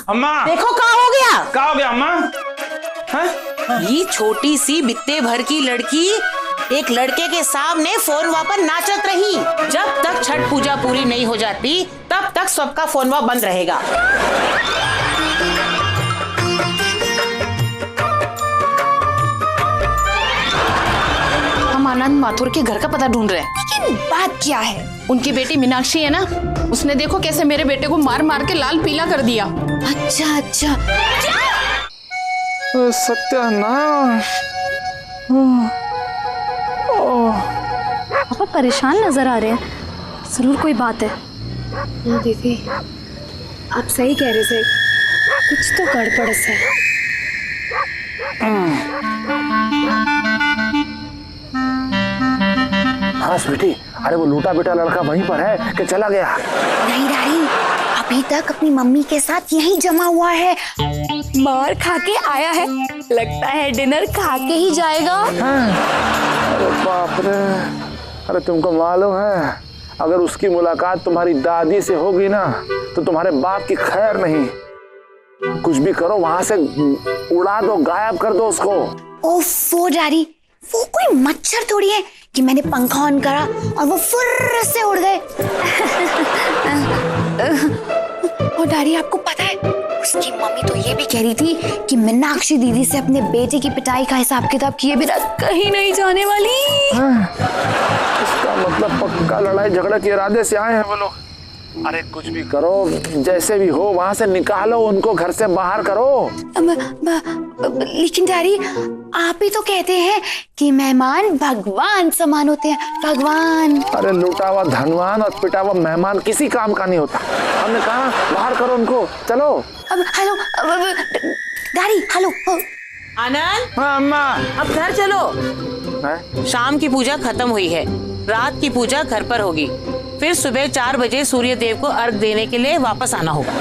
अम्मा देखो कहाँ हो गया। क्या हो गया अम्मा? ये छोटी सी बित्ते भर की लड़की एक लड़के के सामने फोनवा पर नाचत रही। जब तक छठ पूजा पूरी नहीं हो जाती तब तक सबका फोनवा बंद रहेगा। हम आनंद माथुर के घर का पता ढूंढ रहे हैं। लेकिन बात क्या है? उनकी बेटी मीनाक्षी है ना, उसने देखो कैसे मेरे बेटे को मार मार के लाल पीला कर दिया। अच्छा अच्छा। सत्यानाश। पापा परेशान नजर आ रहे हैं, जरूर कोई बात है। हाँ दीदी, आप सही कह रहे थे, कुछ तो गड़बड़ है। हाँ बेटी, अरे वो लूटा बेटा लड़का वहीं पर है कि चला गया? नहीं डैडी, अभी तक अपनी मम्मी के साथ यहीं जमा हुआ है, मार खा के आया है, लगता है डिनर खा के ही जाएगा। अरे बाप रे, अरे तुमको मालूम है अगर उसकी मुलाकात तुम्हारी दादी से होगी ना तो तुम्हारे बाप की खैर नहीं। कुछ भी करो, वहां से उड़ा दो, गायब कर दो उसको। ओफो डैडी, वो कोई मच्छर थोड़ी है कि मैंने पंखा ऑन करा और वो फुर्र से उड़ गए। और डैडी आपको पता है, उसकी मम्मी तो ये भी कह रही थी कि मीनाक्षी दीदी से अपने बेटे की पिटाई का हिसाब किताब किए बिना कहीं नहीं जाने वाली। इसका मतलब पक्का लड़ाई झगड़ा के इरादे से आए हैं वो लोग। अरे कुछ भी करो, जैसे भी हो वहां से निकालो उनको, घर से बाहर करो। लेकिन डैडी आप ही तो कहते हैं कि मेहमान भगवान समान होते हैं, भगवान। अरे लूटा हुआ धनवान और पिटा हुआ मेहमान किसी काम का नहीं होता। हमने कहा बाहर करो उनको, चलो। अब हेलो डैडी, हेलो। आनंद, हाँ अम्मा। अब घर चलो। है? शाम की पूजा खत्म हुई है, रात की पूजा घर पर होगी। फिर सुबह 4 बजे सूर्य देव को अर्घ देने के लिए वापस आना होगा।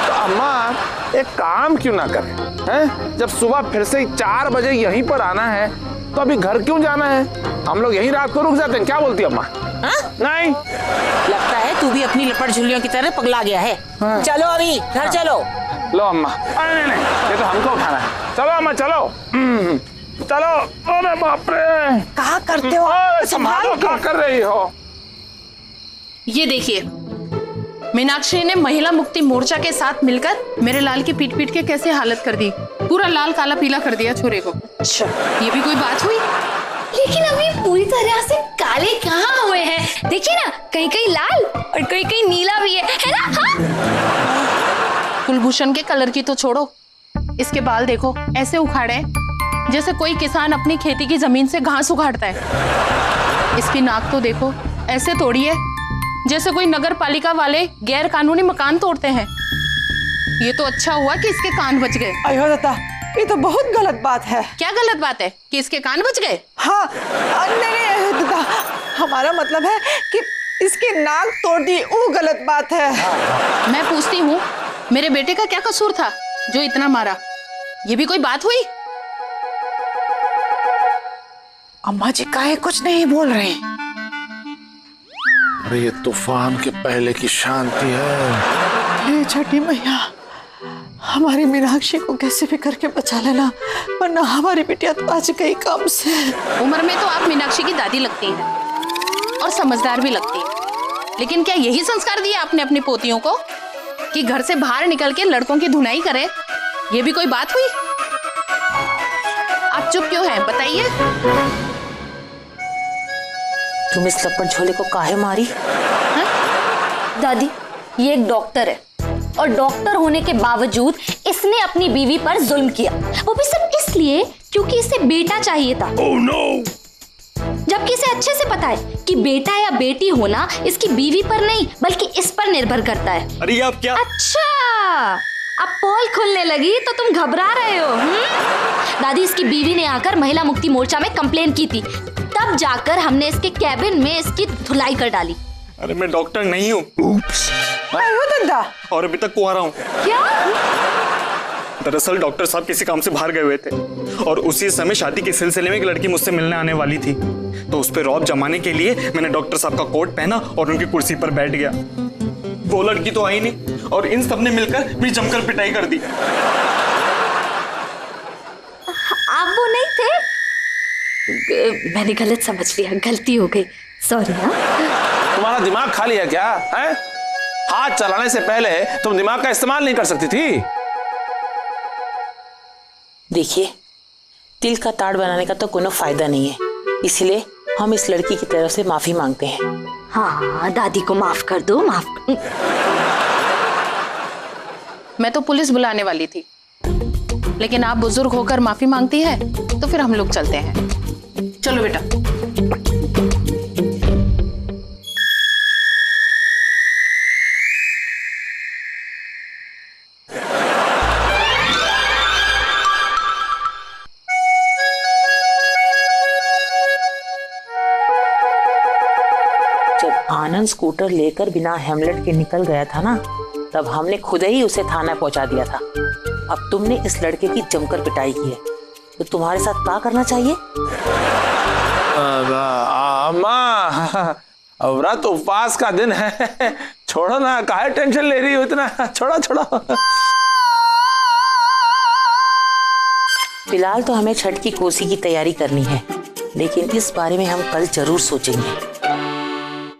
तो अम्मा एक काम क्यों ना करें, हैं? जब सुबह फिर से 4 बजे यहीं पर आना है तो अभी घर क्यों जाना है? हम लोग यहीं रात को रुक जाते हैं, क्या बोलती अम्मा? हाँ? नहीं, लगता है तू भी अपनी लपट झुल्लियों की तरह पगला गया है। हाँ। चलो अभी घर चलो। लो अम्मा। अरे नहीं नहीं, ये तो हमको उठाना है। चलो अम्मा चलो। चलो। अरे बाप रे, कहा करते हो? संभालो, क्या कर रही हो? ये देखिए, मीनाक्षी ने महिला मुक्ति मोर्चा के साथ मिलकर मेरे लाल की पीट पीट के कैसे हालत कर दी, पूरा लाल काला पीला कर दिया छोरे को। अच्छा, ये भी कोई बात हुई? लेकिन अभी पूरी तरह से काले कहाँ हुए हैं, देखिए ना, कहीं कहीं लाल और कहीं कहीं नीला भी है ना? हाँ? कुलभूषण के कलर की तो छोड़ो, इसके बाल देखो ऐसे उखाड़े जैसे कोई किसान अपनी खेती की जमीन से घास उखाड़ता है। इसकी नाक तो देखो ऐसे तोड़ी है जैसे कोई नगर पालिका वाले गैर कानूनी मकान तोड़ते हैं। ये तो अच्छा हुआ कि इसके कान बच गए। अयो दादा, ये तो बहुत गलत बात है। क्या गलत बात है कि इसके कान बच गए? हाँ, नहीं दादा, हमारा मतलब है कि इसकी नाक तोड़ दी, वो गलत बात है। मैं पूछती हूँ, मेरे बेटे का क्या कसूर था जो इतना मारा? ये भी कोई बात हुई? अम्मा जी काहे कुछ नहीं बोल रहे? अरे ये तूफान के पहले की शांति है। हे छठी मैया, हमारी मीनाक्षी को कैसे भी करके बचा लेना, वरना हमारी बिटिया तो आज गई काम से। उम्र में तो आप मीनाक्षी की दादी लगती हैं और समझदार भी लगती हैं, लेकिन क्या यही संस्कार दिया आपने अपनी पोतियों को कि घर से बाहर निकल के लड़कों की धुनाई करे? ये भी कोई बात हुई? आप चुप क्यों हैं, बताइए। तुम इस लपट झोले को काहे मारी? दादी, ये एक डॉक्टर है और डॉक्टर होने के बावजूद इसने अपनी बीवी पर जुल्म किया, वो भी सिर्फ इसलिए क्योंकि इसे बेटा चाहिए था। Oh, no! जबकि इसे अच्छे से पता है कि बेटा या बेटी होना इसकी बीवी पर नहीं बल्कि इस पर निर्भर करता है। अरे आप क्या? अच्छा, अब पोल खुलने लगी तो तुम घबरा रहे हो? दादी, इसकी बीवी ने आकर महिला मुक्ति मोर्चा में कंप्लेन की थी, तब जाकर हमने इसके कैबिन में इसकी धुलाई कर डाली। अरे मैं डॉक्टर नहीं हूँ। अयो दादा, और अभी तक कुंवारा हूँ। क्या? दरअसल डॉक्टर साहब किसी काम से बाहर गए हुए थे और उसी समय शादी के सिलसिले में एक लड़की मुझसे मिलने आने वाली थी, तो उस पर रौब जमाने के लिए मैंने डॉक्टर साहब का कोट पहना और उनकी कुर्सी पर बैठ गया। वो लड़की तो आई नहीं और इन सब ने मिलकर मेरी जमकर पिटाई कर दी। आप वो नहीं थे? मैंने गलत समझ लिया, गलती हो गई, सॉरी। हाँ, तुम्हारा दिमाग खाली है क्या है? हाथ चलाने से पहले तुम दिमाग का इस्तेमाल नहीं कर सकती थी? देखिए, तिल का ताड़ बनाने का तो कोनो फायदा नहीं है, इसलिए हम इस लड़की की तरफ से माफी मांगते हैं। हाँ, दादी को माफ कर दो, माफ। मैं तो पुलिस बुलाने वाली थी, लेकिन आप बुजुर्ग होकर माफी मांगती है तो फिर हम लोग चलते हैं। चलो बेटा। जब आनंद स्कूटर लेकर बिना हेमलेट के निकल गया था ना, तब हमने खुद ही उसे थाना पहुंचा दिया था। अब तुमने इस लड़के की जमकर पिटाई की है, तो तुम्हारे साथ क्या करना चाहिए? अम्मा, व्रत उपवास का दिन है, छोड़ो ना, काहे टेंशन ले रही हो इतना? छोड़ो छोड़ो। फिलहाल तो हमें छठ की कोसी की तैयारी करनी है, लेकिन इस बारे में हम कल जरूर सोचेंगे।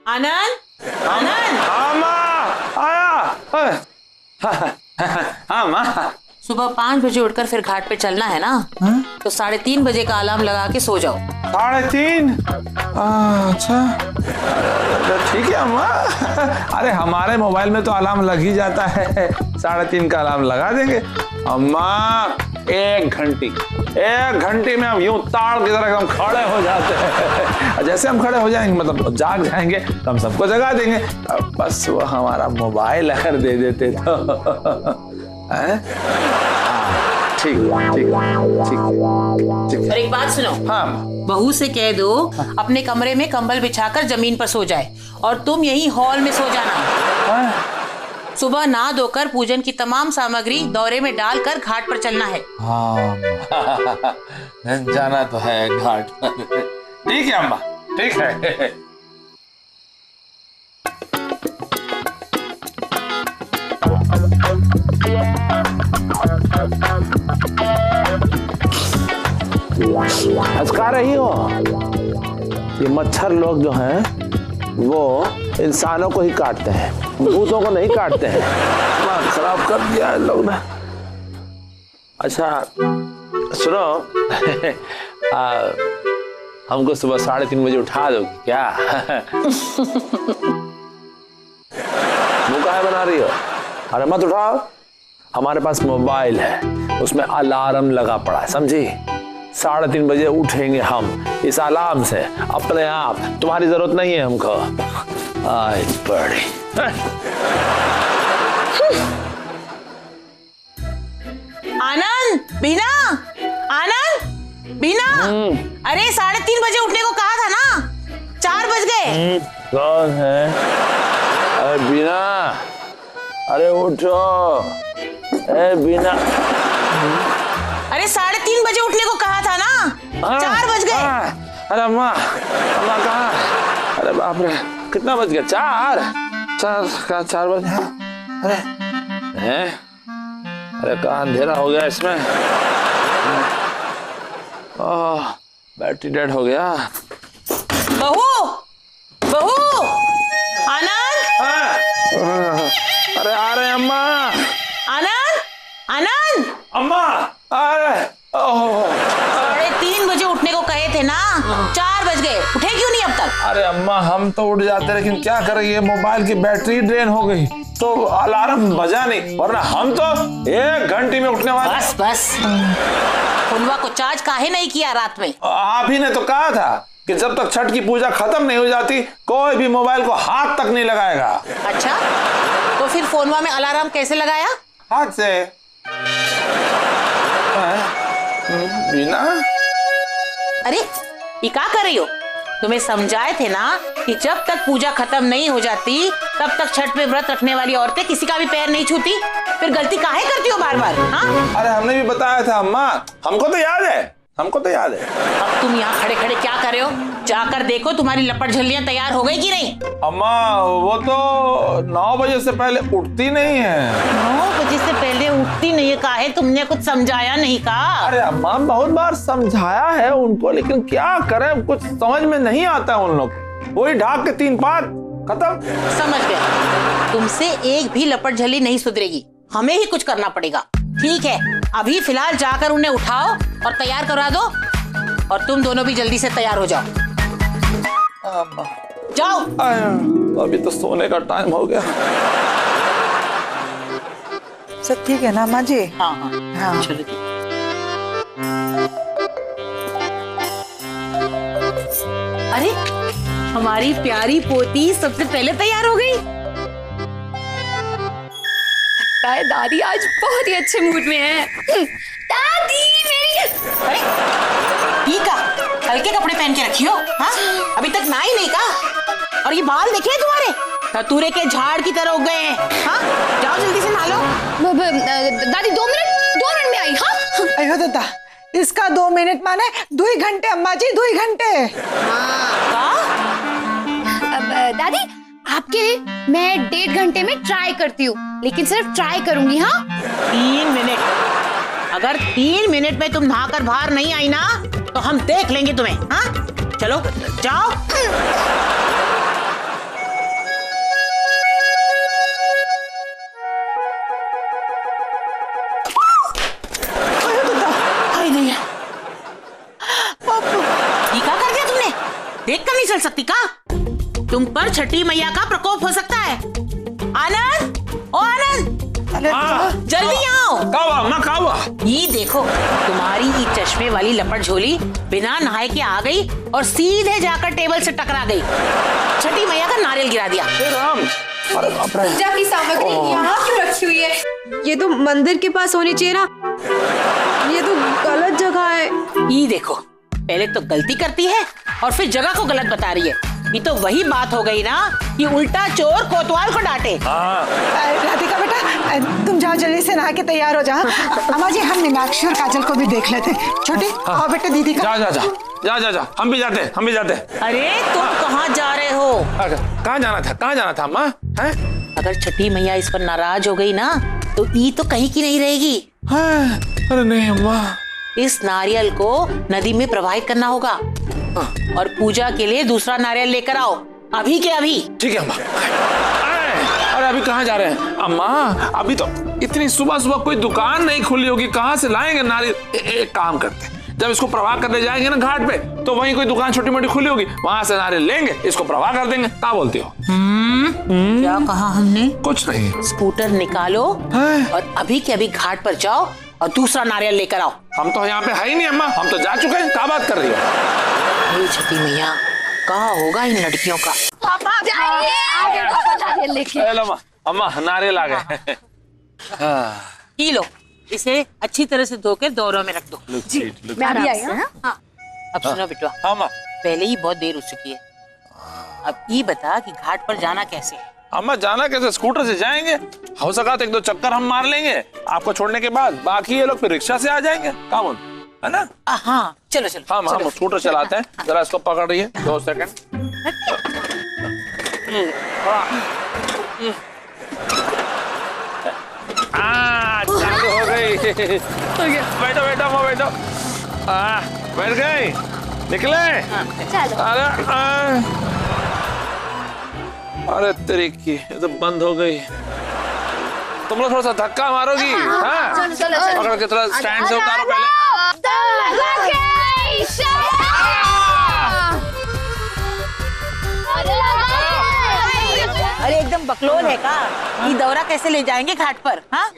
आनंद, आनंद, आया। हाँ माँ। सुबह 5 बजे उठकर फिर घाट पे चलना है ना? तो 3:30 बजे का अलार्म लगा के सो जाओ। 3:30? अच्छा, ठीक है अम्मा। अरे हमारे मोबाइल में तो अलार्म लग ही जाता है, 3:30 का अलार्म लगा देंगे। अम्मा, 1 घंटी में हम यूं ताड़ की तरह हम खड़े हो जाते हैं। जैसे हम खड़े हो जाएंगे, मतलब जाग जाएंगे, तो हम सबको जगा देंगे। बस वो हमारा मोबाइल अगर दे देते तो। ठीक। और एक बात सुनो। हाँ। बहू से कह दो अपने कमरे में कंबल बिछाकर जमीन पर सो जाए, और तुम यही हॉल में सो जाना। सुबह नहा धोकर पूजन की तमाम सामग्री दौरे में डालकर घाट पर चलना है। हाँ, जाना तो है घाट पर। ठीक है अम्मा, ठीक है। हंसका रही हो? ये मच्छर लोग जो हैं वो इंसानों को ही काटते हैं, भूतों को नहीं काटते हैं। खराब कर दिया है लोग ने। अच्छा सुनो, हमको सुबह 3:30 बजे उठा दोगी क्या? मुंह काहे बना रही हो? अरे मत उठाओ, हमारे पास मोबाइल है, उसमें अलार्म लगा पड़ा है, समझी? 3:30 बजे उठेंगे हम इस अलार्म से अपने आप। तुम्हारी जरूरत नहीं है हमको। आई बड़ी आनंद, बीना, आनंद, बीना, अरे 3:30 बजे उठने को कहा था ना, 4 बज गए। कौन है? अरे बीना, अरे उठो। ए बीना, अरे 3:30 बजे उठने को कहा था ना, 4 बज गए। अरे अम्मा, अम्मा कहाँ? अरे बाप रे, कितना बज गया? 4 बजे। अरे अरे कहाँ अंधेरा हो गया इसमें? ओह, बैटरी डेड हो गया। बहू, बहू, आनंद, अरे आ रहे अम्मा। आनंद, आनंद, अम्मा आ रहे। 3:30 बजे उठने को कहे थे ना, 4 बज गए, उठे क्यों नहीं अब तक? अरे अम्मा, हम तो उठ जाते, लेकिन क्या करें, ये मोबाइल की बैटरी ड्रेन हो गई तो अलार्म बजा नहीं, वरना हम तो 1 घंटे में उठने वाले। बस बस, फोनवा को चार्ज काहे नहीं किया रात में? आप ही ने तो कहा था कि जब तक छठ की पूजा खत्म नहीं हो जाती कोई भी मोबाइल को हाथ तक नहीं लगाएगा। अच्छा, तो फिर फोनवा में अलार्म कैसे लगाया? हाथ से। बिना? अरे ये क्या कर रही हो? तुम्हें समझाए थे ना कि जब तक पूजा खत्म नहीं हो जाती तब तक छठ में व्रत रखने वाली औरतें किसी का भी पैर नहीं छूती। फिर गलती काहे करती हो बार बार? हाँ, अरे हमने भी बताया था अम्मा, हमको तो याद है, हमको तो याद है। अब तुम यहाँ खड़े खड़े क्या कर रहे हो? जाकर देखो तुम्हारी लपट झल्लियां तैयार हो गई कि नहीं। अम्मा वो तो 9 बजे से पहले उठती नहीं है। 9 बजे से पहले उठती नहीं है, काहे तुमने कुछ समझाया नहीं का? अरे अम्मा बहुत बार समझाया है उनको, लेकिन क्या करें, कुछ समझ में नहीं आता उन लोग। वही ढाक के 3 पात खत्म। समझ गए, तुमसे एक भी लपट झल्ली नहीं सुधरेगी, हमें ही कुछ करना पड़ेगा। ठीक है, अभी फिलहाल जाकर उन्हें उठाओ और तैयार करवा दो, और तुम दोनों भी जल्दी से तैयार हो जाओ। जाओ। अभी तो सोने का टाइम हो गया। सब ठीक है ना अम्मा जी? हाँ हाँ। चलो। अरे हमारी प्यारी पोती सबसे पहले तैयार हो गई। दादी आज बहुत ही अच्छे मूड में है। दादी मेरी। अरे ठीक है, हल्के कपड़े पहन के रखियो। हाँ, अभी तक ना ही नहीं का। और ये बाल देखे तुम्हारे धतूरे के झाड़ की तरह उग गए हैं। हाँ, जाओ जल्दी से नहा लो। दादी 2 मिनट में आई। हाँ अयो दादा, इसका 2 मिनट माने 2 घंटे अम्मा जी, 2 घंटे। दादी आपके लिए मैं 1.5 घंटे में ट्राई करती हूँ, लेकिन सिर्फ ट्राई करूंगी। हाँ 3 मिनट। अगर 3 मिनट में तुम नहाकर बाहर नहीं आई ना, तो हम देख लेंगे तुम्हें। हाँ चलो जाओ। आई नहीं है। ये क्या कर दिया तुमने? देख कर नहीं चल सकती का? तुम पर छठी मैया का प्रकोप हो सकता है। आनंद, ओ आनंद, जल्दी आओ। क्या हुआ? ये देखो, तुम्हारी ये चश्मे वाली लपट झोली बिना नहाए के आ गई और सीधे जाकर टेबल से टकरा गई। छठी मैया का नारियल गिरा दिया। अरे बाप रे। पूजा की सामग्री यहाँ क्यों रखी हुई है? ये तो मंदिर के पास होनी चाहिए ना, ये तो गलत जगह है। ये देखो, पहले तो गलती करती है और फिर जगह को गलत बता रही है। ये तो वही बात हो गई ना कि उल्टा चोर कोतवाल को डांटे। राधिका बेटा, तुम जाओ जल्दी से नहा के तैयार हो जाओ। अम्मा जी हम मीनाक्षी और काजल को भी देख लेते। छोटी आओ बेटा, दीदी का। जा हम भी जाते। अरे तुम कहाँ जा रहे हो? कहाँ जाना था अम्मा? अगर छठी मैया इस पर नाराज हो गई ना, तो ई तो कहीं की नहीं रहेगी। अरे नहीं अम्मा, इस नारियल को नदी में प्रवाहित करना होगा और पूजा के लिए दूसरा नारियल लेकर आओ, अभी के अभी। ठीक है अम्मा। अरे अभी कहाँ जा रहे हैं अम्मा? अभी तो इतनी सुबह कोई दुकान नहीं खुली होगी, कहाँ से लाएंगे नारियल? एक काम करते हैं, जब इसको प्रवाह करने जाएंगे ना घाट पे, तो वहीं कोई दुकान छोटी मोटी खुली होगी, वहां से नारियल लेंगे, इसको प्रवाह कर देंगे। क्या बोलती हो? क्या कहा हमने? कुछ नहीं। स्कूटर निकालो और अभी के अभी घाट पर जाओ और दूसरा नारियल लेकर आओ। हम तो यहाँ पे है ही नहीं अम्मा, हम तो जा चुके हैं। क्या बात कर रही हो? ये छठी मैया, कहाँ होगा इन लड़कियों का? अम्मा नारियल आ गए। पी लो, इसे अच्छी तरह से धोकर दौरों में रख दो। मैं भी आई हूँ। हाँ। अब सुनो बिटवा, अम्मा पहले ही बहुत देर हो चुकी है। अब ये बता कि घाट पर जाना कैसे है? अम्मा जाना कैसे? स्कूटर से जाएंगे, हो सका तो 1-2 चक्कर हम मार लेंगे आपको छोड़ने के बाद, बाकी ये लोग फिर रिक्शा से आ जाएंगे। क्या बोल, है ना? हाँ चलो। हम स्कूटर चलाते हैं। जरा इसको पकड़ रही है 2 सेकंड। चालू हो गई। बैठो बैठो। बैठ गई, निकले। अरे तेरी की, ये तो बंद हो गई। तुम लोग थोड़ा सा धक्का मारोगी। हाँ पकड़ के थोड़ा स्टैंड से उतारो पहले। अरे एकदम बकलोल है का? ये दौरा कैसे ले जाएंगे घाट पर? हाँ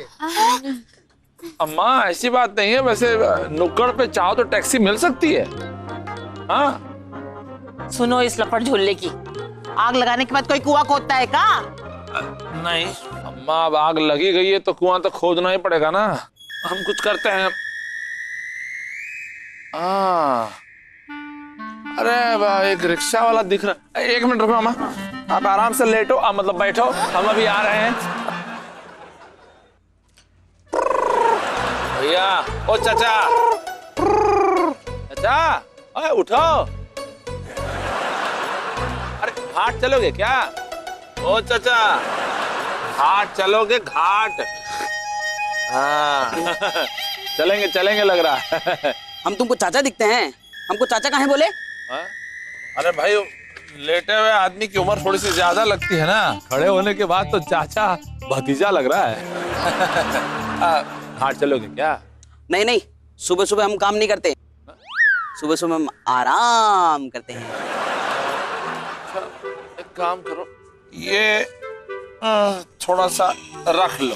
अम्मा ऐसी बात नहीं है, वैसे नुक्कड़ पे चाहो तो टैक्सी मिल सकती है। हाँ सुनो, इस लपट झोले की, आग लगाने के बाद कोई कुआं खोदता है का? नहीं अम्मा, अब आग लगी गई है तो कुआं तो खोदना ही पड़ेगा ना। हम कुछ करते हैं। अरे वाह, एक रिक्शा वाला दिख रहा है। 1 मिनट रुको अम्मा, आप आराम से लेटो, मतलब बैठो, हम अभी आ रहे हैं। भैया, ओ चाचा, अरे उठो। घाट चलोगे क्या? ओ चाचा, घाट चलोगे? घाट? हाँ चलेंगे चलेंगे लग रहा है। हम तुमको चाचा दिखते हैं? हमको चाचा कहाँ बोले? अरे भाई, लेटे हुए आदमी की उम्र थोड़ी सी ज्यादा लगती है ना, खड़े होने के बाद तो चाचा भतीजा लग रहा है। घाट चलोगे क्या? नहीं नहीं, सुबह सुबह हम काम नहीं करते, सुबह सुबह हम आराम करते हैं। एक काम करो, ये थोड़ा सा रख लो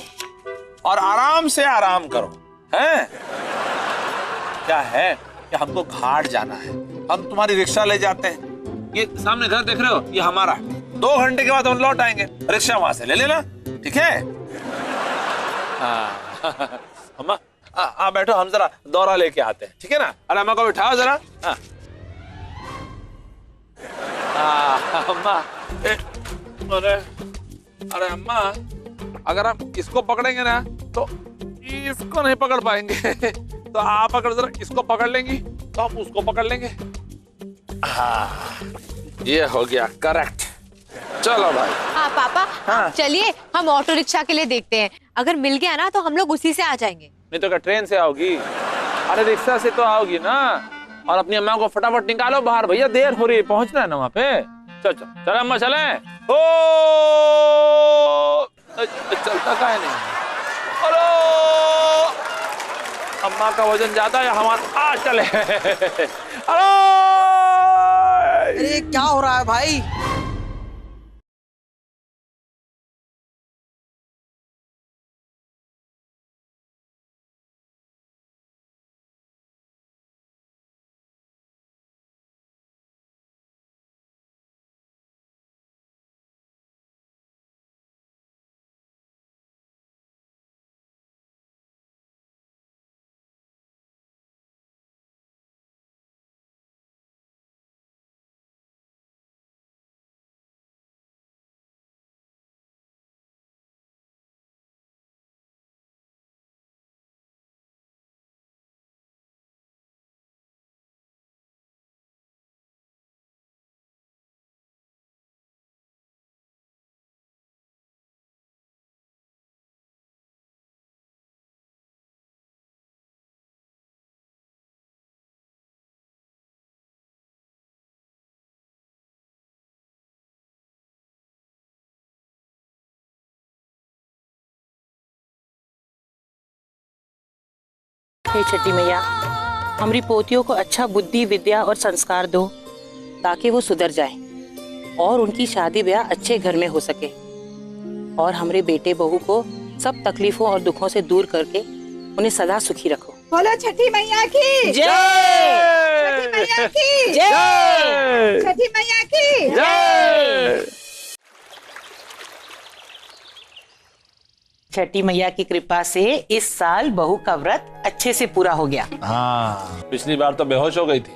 और आराम से आराम करो। हैं? क्या है कि हमको घाट जाना है, हम तुम्हारी रिक्शा ले जाते हैं। ये सामने घर देख रहे हो, ये हमारा। 2 घंटे के बाद हम लौट आएंगे, रिक्शा वहां से ले लेना, ठीक है? अम्मा आ बैठो, हम जरा दौरा लेके आते हैं, ठीक है ना? अरे अम्मा को बिठाओ जरा। अम्मा, अरे अम्मा, अगर हम इसको पकड़ेंगे ना तो इसको नहीं पकड़ पाएंगे, तो आप अगर जरा इसको पकड़ लेंगी तो हम उसको पकड़ लेंगे। ये हो गया करेक्ट। चलो भाई। हाँ पापा, हाँ। चलिए हम ऑटो रिक्शा के लिए देखते हैं, अगर मिल गया ना तो हम लोग उसी से आ जाएंगे। नहीं तो क्या ट्रेन से आओगी? अरे रिक्शा से तो आओगी ना। और अपनी अम्मा को फटाफट निकालो बाहर, भैया देर हो रही है, पहुंचना है ना वहाँ पे। चल चल चल अम्मा, चले। ओ चलता काहे नहीं? हेलो, अम्मा का वजन ज्यादा है हमारा। आ चले। हेलो, अरे क्या हो रहा है भाई? हे छठी मैया, हमारी पोतियों को अच्छा बुद्धि, विद्या और संस्कार दो ताकि वो सुधर जाए और उनकी शादी ब्याह अच्छे घर में हो सके, और हमारे बेटे बहू को सब तकलीफों और दुखों से दूर करके उन्हें सदा सुखी रखो। बोलो छठी मैया की जय। छठी मैया की जय। छठी मैया की जय। छठी मैया की कृपा से इस साल बहू का व्रत अच्छे से पूरा हो गया। हाँ, पिछली बार तो बेहोश हो गई थी।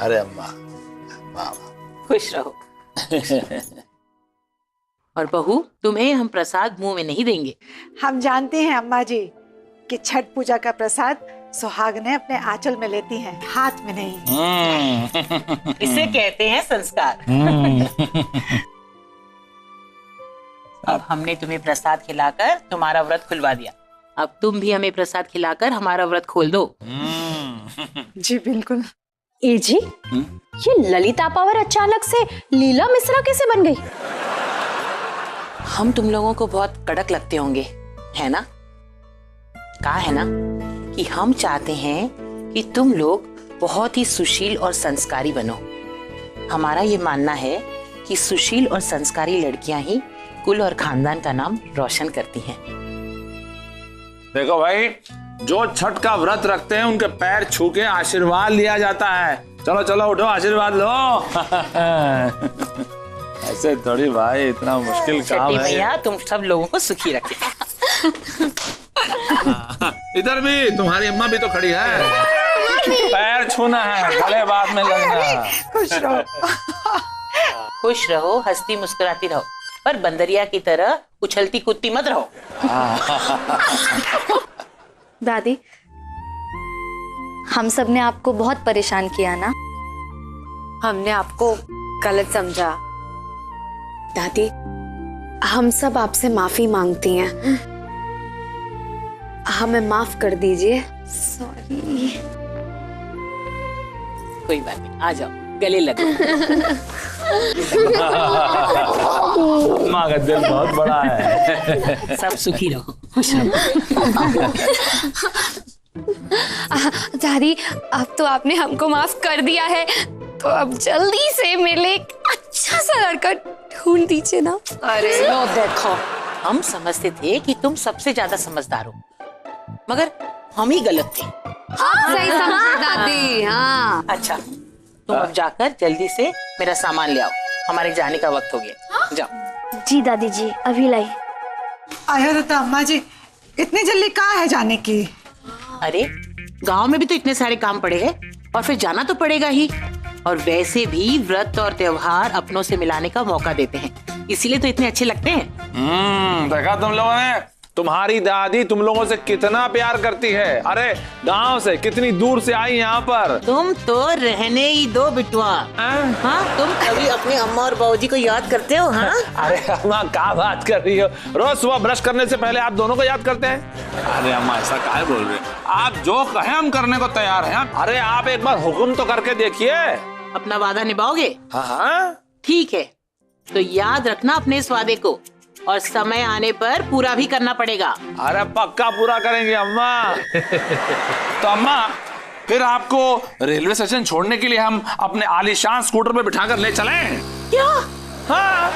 अरे अम्मा, वाह। खुश रहो। और बहू, तुम्हें हम प्रसाद मुंह में नहीं देंगे। हम जानते हैं अम्मा जी कि छठ पूजा का प्रसाद सुहागनें अपने आंचल में लेती हैं, हाथ में नहीं। इसे कहते हैं संस्कार। अब हमने तुम्हें प्रसाद खिलाकर तुम्हारा व्रत खुलवा दिया, अब तुम भी हमें प्रसाद खिलाकर हमारा व्रत खोल दो। जी बिल्कुल। ए जी, ये ललिता पावर अचानक से लीला मिश्रा कैसे बन गई? हम तुम लोगों को बहुत कड़क लगते होंगे, है ना? कहा है ना कि हम चाहते हैं कि तुम लोग बहुत ही सुशील और संस्कारी बनो। हमारा ये मानना है कि सुशील और संस्कारी लड़कियां ही कुल और खानदान का नाम रोशन करती हैं। देखो भाई, जो छठ का व्रत रखते हैं उनके पैर छू के आशीर्वाद लिया जाता है। चलो चलो उठो, आशीर्वाद लो। ऐसे थोड़ी भाई, इतना मुश्किल काम छठी है। मैया तुम सब लोगों को सुखी रखे। इधर भी तुम्हारी अम्मा भी तो खड़ी है। पैर छूना है, गले बात में लगना। खुश रहो। खुश रहो, हंसती मुस्कुराती रहो, पर बंदरिया की तरह उछलती कूदती मत रहो। दादी, हम सब ने आपको बहुत परेशान किया ना? हमने आपको गलत समझा। दादी, हम सब आपसे माफी मांगती हैं, हमें माफ कर दीजिए। सॉरी। कोई बात नहीं, आ जाओ गले लगो। माँ का दिल बहुत बड़ा है। सब सुखी रहो, खुश रहो। दादी, अब तो आपने हमको माफ कर दिया है, तो अब जल्दी से मेरे लिए एक अच्छा सा लड़का ढूंढ दीजिए ना। अरे लो देखो, हम समझते थे कि तुम सबसे ज्यादा समझदार हो, मगर हम ही गलत थे। सही समझे दादी। हाँ। अच्छा, तुम अब जाकर जल्दी से मेरा सामान ले आओ, हमारे जाने का वक्त हो गया। जाओ। जी दादी जी, अभी लाई। आया रहता अम्मा जी, इतनी जल्दी कहाँ है जाने की? अरे गांव में भी तो इतने सारे काम पड़े हैं और फिर जाना तो पड़ेगा ही। और वैसे भी व्रत और त्योहार अपनों से मिलाने का मौका देते हैं, इसीलिए तो इतने अच्छे लगते हैं। देखा तुम लोगों ने, तुम्हारी दादी तुम लोगों से कितना प्यार करती है। अरे गांव से कितनी दूर से आई यहाँ पर। तुम तो रहने ही दो बिटुआ। हाँ, तुम कभी अपने अम्मा और बाबूजी को याद करते हो? हाँ? अरे अम्मा क्या बात कर रही हो, रोज सुबह ब्रश करने से पहले आप दोनों को याद करते हैं। अरे अम्मा ऐसा काहे बोल रहे हैं, आप जो कहें हम करने को तैयार हैं। अरे आप एक बार हुक्म तो करके देखिए। अपना वादा निभाओगे? हाँ। ठीक है, तो याद रखना अपने इस वादे को, और समय आने पर पूरा भी करना पड़ेगा। अरे पक्का पूरा करेंगे अम्मा। तो अम्मा, फिर आपको रेलवे स्टेशन छोड़ने के लिए हम अपने आलीशान स्कूटर पे बिठाकर ले चलें? क्या? हाँ।